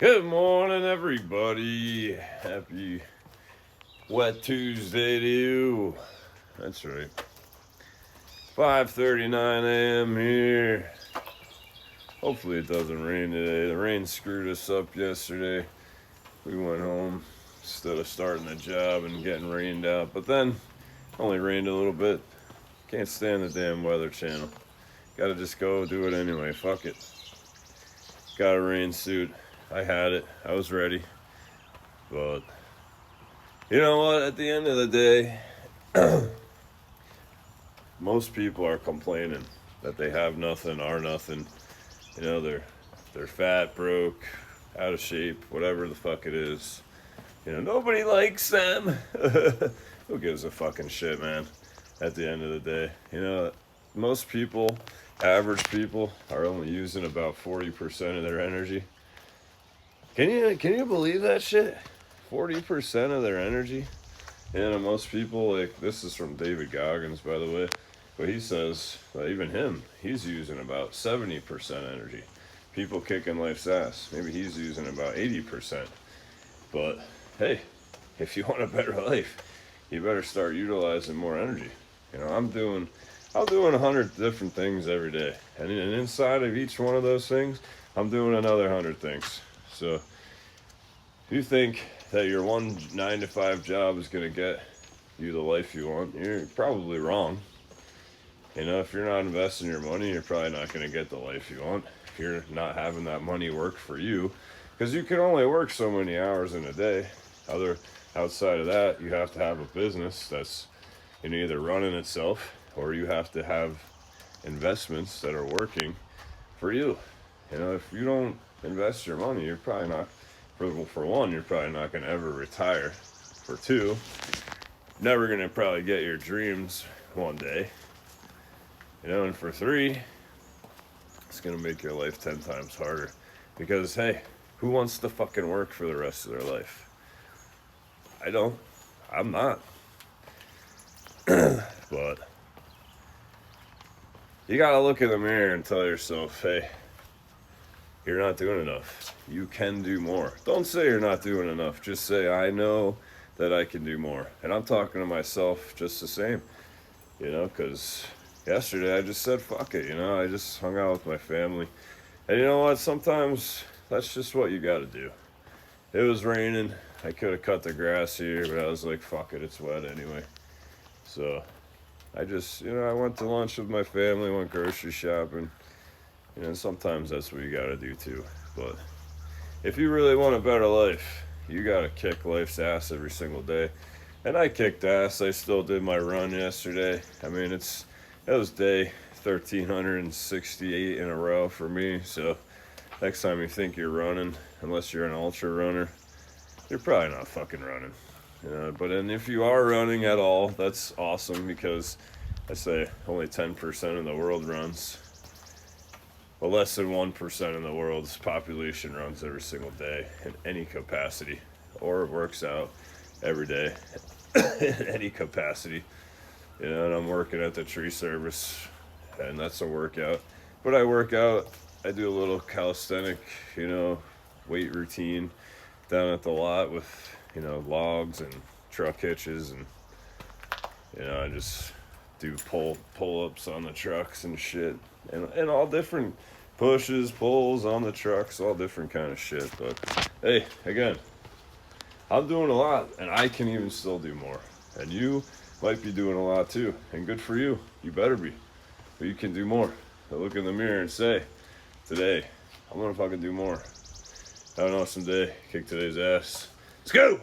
Good morning, everybody. Happy wet Tuesday to you. That's right. 5:39 a.m. here. Hopefully it doesn't rain today. The rain screwed us up yesterday. We went home instead of starting the job and getting rained out. But then, only rained a little bit. Can't stand the damn Weather Channel. Gotta just go do it anyway. Fuck it. Got a rain suit. I had it. I was ready. But, you know what? At the end of the day, most people are complaining that they have nothing, are nothing. You know, they're fat, broke, out of shape, whatever the fuck it is. You know, nobody likes them. Who gives a fucking shit, man? At the end of the day, you know, most people, average people, are only using about 40% of their energy. Can you believe that shit? 40% of their energy? And most people, like, this is from David Goggins, by the way, but he says, even him, he's using about 70% energy. People kicking life's ass. Maybe he's using about 80%. But, hey, if you want a better life, you better start utilizing more energy. You know, I'm doing 100 different things every day. And inside of each one of those things, I'm doing another 100 things. So, if you think that your one 9-to-5 job is going to get you the life you want, you're probably wrong. You know, if you're not investing your money, you're probably not going to get the life you want. If you're not having that money work for you, because you can only work so many hours in a day. Outside of that, you have to have a business that's either running itself, or you have to have investments that are working for you. You know, if you don't invest your money, you're probably not, for one, you're probably not going to ever retire. For two, never going to probably get your dreams one day. You know, and for three, it's going to make your life 10 times harder. Because, hey, who wants to fucking work for the rest of their life? I don't. I'm not. But you gotta look in the mirror and tell yourself, hey, you're not doing enough. You can do more. Don't say you're not doing enough. Just say, I know that I can do more. And I'm talking to myself just the same. You know, because yesterday I just said, fuck it. You know, I just hung out with my family. And you know what? Sometimes that's just what you gotta do. It was raining. I could have cut the grass here, but I was like, fuck it, it's wet anyway. So I just, I went to lunch with my family, went grocery shopping. You know, sometimes that's what you gotta do too. But if you really want a better life, you gotta kick life's ass every single day. And I kicked ass. I still did my run yesterday. I mean, it was day 1,368 in a row for me. So next time you think you're running, unless you're an ultra runner, you're probably not fucking running. You know, but and if you are running at all, that's awesome, because I say only 10% of the world runs. Well, less than 1% of the world's population runs every single day in any capacity, or works out every day in any capacity. You know, and I'm working at the tree service, and that's a workout. But I work out, I do a little calisthenic, weight routine down at the lot with, logs and truck hitches, and, I just do pull-ups on the trucks and shit, and all different pushes, pulls on the trucks, all different kind of shit. But hey, again, I'm doing a lot, and I can even still do more. And you might be doing a lot too, and good for you. You better be. But you can do more. So look in the mirror and say, today, I'm gonna fucking do more. Have an awesome day. Kick today's ass. Let's go!